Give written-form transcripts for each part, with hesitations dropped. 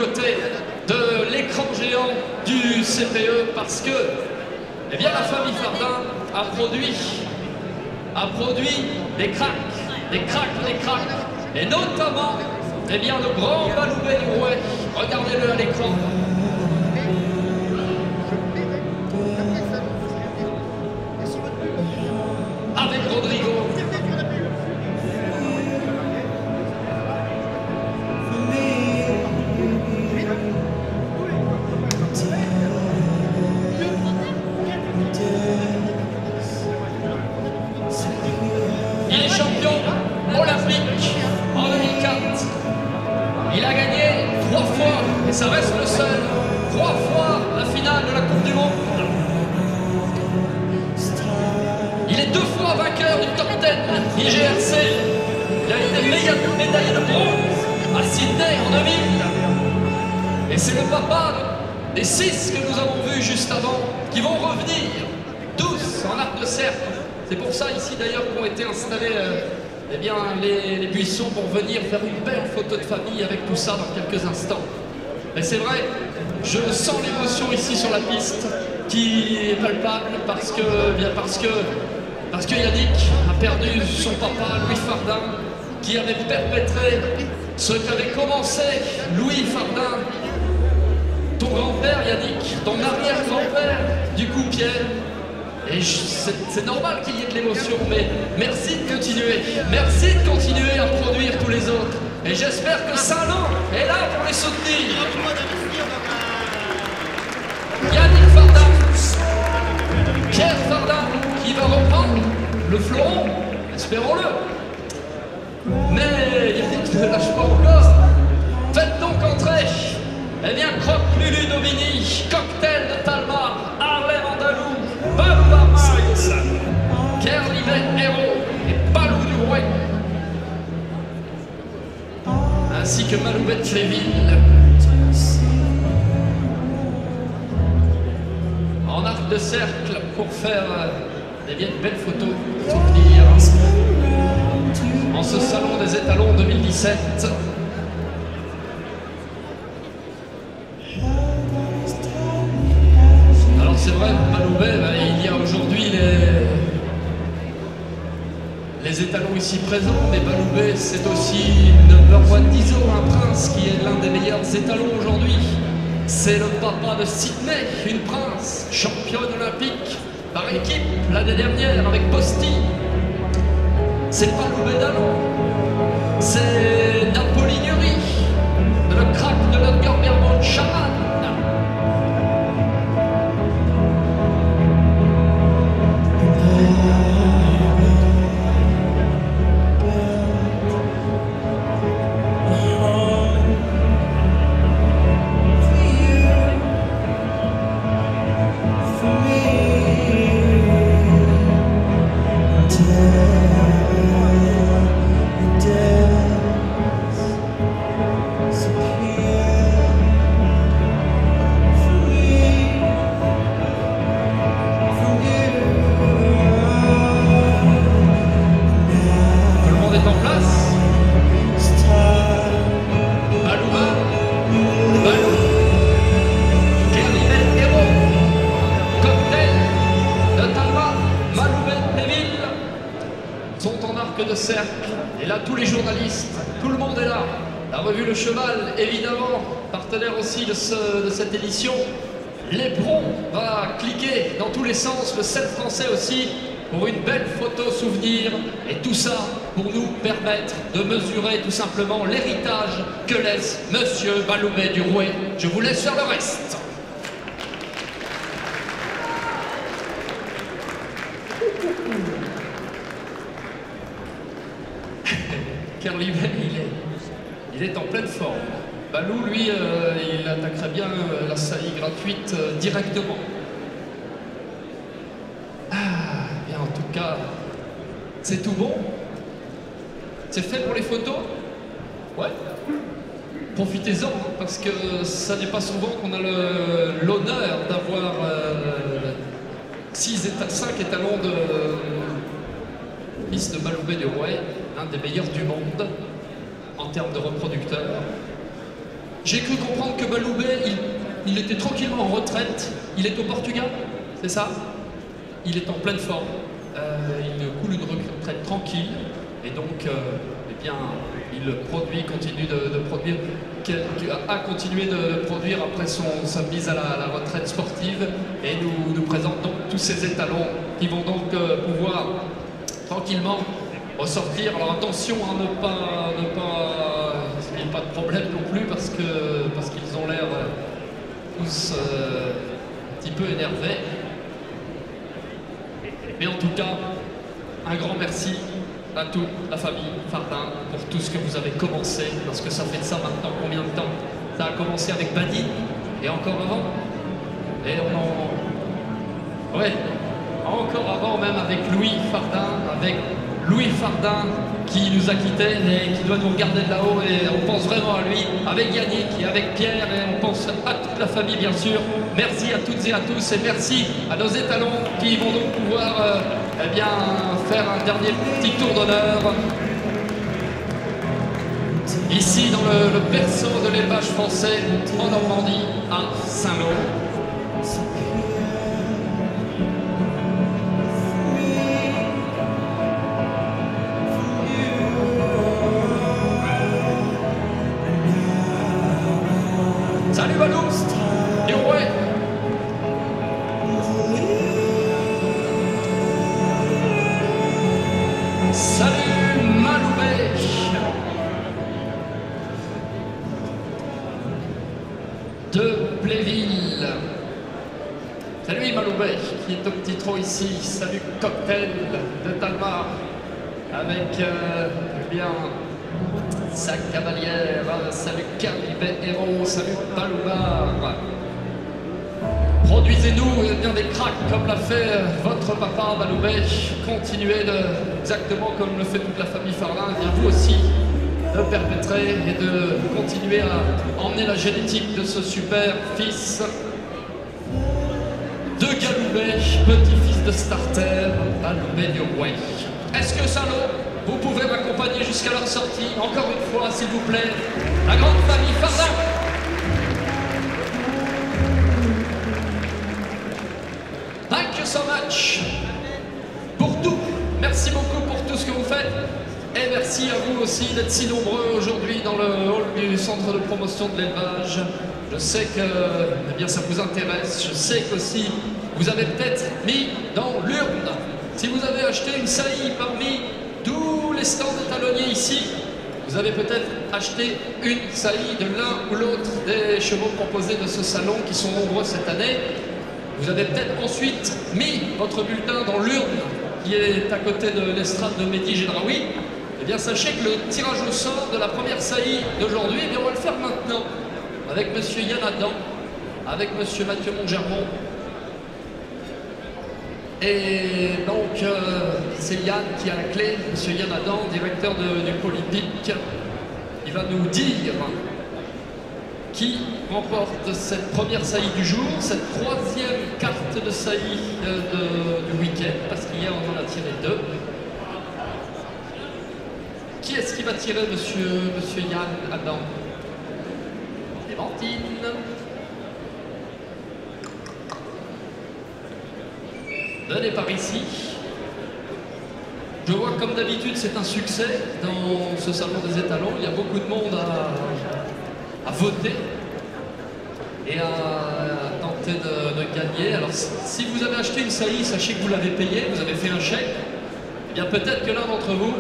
côté de l'écran géant du CPE parce que, eh bien, la famille Fardin a produit des cracks, et notamment, eh bien, le grand Baloubet du Rouet. Regardez-le à l'écran. Avec Rodrigo. Il est champion olympique en 2004. Il a gagné 3 fois, et ça reste le seul, 3 fois la finale de la Coupe du Monde. Il est 2 fois vainqueur du top 10 IGRC. Il a été médaillé de bronze à Sydney en 2000. Et c'est le papa des 6 que nous avons vus juste avant, qui vont revenir, tous en arc de cercle. C'est pour ça ici d'ailleurs qu'ont été installés eh bien, les buissons pour venir faire une belle photo de famille avec tout ça dans quelques instants. Et c'est vrai, je sens l'émotion ici sur la piste qui est palpable parce que Yannick a perdu son papa, Louis Fardin, qui avait perpétré ce qu'avait commencé Louis Fardin, ton grand-père Yannick, ton arrière-grand-père, du coup Pierre. Et c'est normal qu'il y ait de l'émotion, mais merci de continuer à produire tous les autres. Et j'espère que Saint-Lô est là pour les soutenir. Yannick Fardin, Pierre Fardin, qui va reprendre le fleuron, espérons-le. Mais Yannick ne lâche pas encore. Faites donc entrer, eh bien, Croque Lulu Daubigny, Cocktail de Talma, Harlem Andalou, Balou Barmax, Kerlivet Héros et Balou du Rouet, ainsi que Maloubet de Fléville. En arc de cercle pour faire des belles photos souvenirs en ce salon des étalons 2017. Alors c'est vrai, Maloubet, il y a aujourd'hui les étalons ici présents, mais Maloubet c'est aussi number one d'ISO, un prince qui est l'un des meilleurs étalons aujourd'hui. C'est le papa de Sydney, une prince, championne olympique par équipe l'année dernière avec Posti. C'est Maloubet d'Allon, c'est Napolignerie, le crack de notre Gorbermont Chaman. De cercle, et là tous les journalistes, tout le monde est là. La revue Le Cheval, évidemment, partenaire aussi de cette édition. L'Éperon va cliquer dans tous les sens, le 7 français aussi, pour une belle photo souvenir, et tout ça pour nous permettre de mesurer tout simplement l'héritage que laisse Monsieur Baloubet du Rouet. Je vous laisse faire le reste. Kerlivet, il est en pleine forme. Balou, lui, il attaquerait bien la saillie gratuite directement. Ah, bien, en tout cas, c'est tout bon. C'est fait pour les photos? Ouais. Profitez-en, parce que ça n'est pas souvent qu'on a l'honneur d'avoir 5 étalons de fils de Baloubet du Rouet, un des meilleurs du monde en termes de reproducteurs. J'ai cru comprendre que Baloubet, il était tranquillement en retraite. Il est au Portugal, c'est ça? Il est en pleine forme. Il coule une retraite tranquille. Et donc, eh bien, il produit, continue de produire, a continué de produire après sa mise à la retraite sportive. Et nous présente donc tous ces étalons qui vont donc pouvoir tranquillement ressortir. Alors attention à ne pas qu'il n'y ait pas de problème non plus parce qu'ils ont l'air tous un petit peu énervés. Mais en tout cas, un grand merci à toute la famille Fardin pour tout ce que vous avez commencé, parce que ça fait de ça maintenant combien de temps? Ça a commencé avec Badine et encore avant. Et ouais, encore avant même avec Louis Fardin qui nous a quittés et qui doit nous regarder de là-haut, et on pense vraiment à lui, avec Yannick et avec Pierre, et on pense à toute la famille bien sûr. Merci à toutes et à tous, et merci à nos étalons qui vont donc pouvoir eh bien, faire un dernier petit tour d'honneur ici dans le berceau de l'élevage français en Normandie, à Saint-Lô. Salut Balou, et ouais. Salut Maloubet. De Pléville. Salut Maloubet qui est au petit trot ici. Salut Cocktail de Talmar avec eh bien sa cavalière. Salut Caribet Héros. Salut Paloubar. Produisez-nous bien des cracks comme l'a fait votre papa Maloubet. Continuez exactement comme le fait toute la famille Fardin. Et bien vous aussi de perpétrer et de continuer à emmener la génétique de ce super fils de Galoubet, petit-fils de Starter, Maloubet du Rouet. Est-ce que Saint-Lô, vous pouvez m'accompagner jusqu'à leur sortie? Encore une fois, s'il vous plaît, la grande famille Fardin. Thank you so much pour tout. Merci beaucoup pour tout ce que vous faites. Et merci à vous aussi d'être si nombreux aujourd'hui dans le hall du centre de promotion de l'élevage. Je sais que eh bien, ça vous intéresse. Je sais qu'aussi vous avez peut-être mis dans l'urne, si vous avez acheté une saillie parmi tous les stands étalonniers ici, vous avez peut-être acheté une saillie de l'un ou l'autre des chevaux proposés de ce salon qui sont nombreux cette année. Vous avez peut-être ensuite mis votre bulletin dans l'urne qui est à côté de l'estrade de Mehdi Gedraoui. Eh bien, sachez que le tirage au sort de la première saillie d'aujourd'hui, eh bien, on va le faire maintenant avec M. Yann Adam, avec M. Mathieu Montgermont. Et donc, c'est Yann qui a la clé, M. Yann Adam, directeur du Polypique. Il va nous dire qui remporte cette première saillie du jour, cette troisième carte de saillie du week-end, parce qu'hier on en a tiré 2. Qui est-ce qui va tirer, monsieur Yann Adam? Clémentine. Venez par ici. Je vois comme d'habitude c'est un succès dans ce salon des étalons. Il y a beaucoup de monde à voter et à tenter de gagner. Alors si vous avez acheté une saillie, sachez que vous l'avez payé, vous avez fait un chèque. Eh bien peut-être que l'un d'entre vous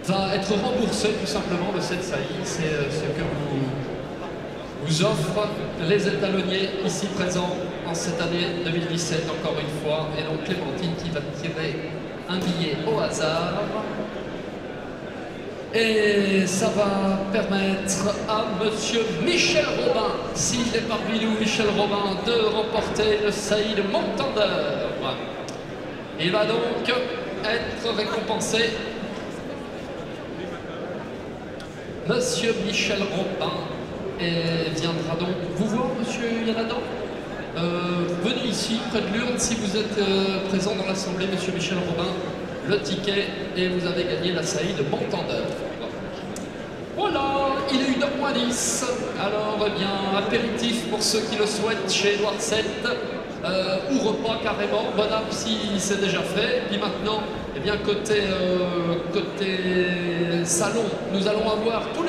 va être remboursé tout simplement de cette saillie. C'est ce que vous offrent les étalonniers ici présents en cette année 2017, encore une fois. Et donc Clémentine qui va tirer un billet au hasard. Et ça va permettre à monsieur Michel Robin, s'il est parmi nous, Michel Robin, de remporter le saillie de Montandeur. Il va donc être récompensé. Monsieur Michel Robin viendra donc vous voir, monsieur Yann Adam. Venez ici, près de l'urne, si vous êtes présent dans l'assemblée, monsieur Michel Robin, le ticket, et vous avez gagné la saillie de Montandeur. Voilà, il est 1h moins 10. Alors, eh bien, apéritif pour ceux qui le souhaitent chez Édouard VII, ou repas carrément, bon app si c'est déjà fait. Et puis maintenant, eh bien, côté salon, nous allons avoir tous les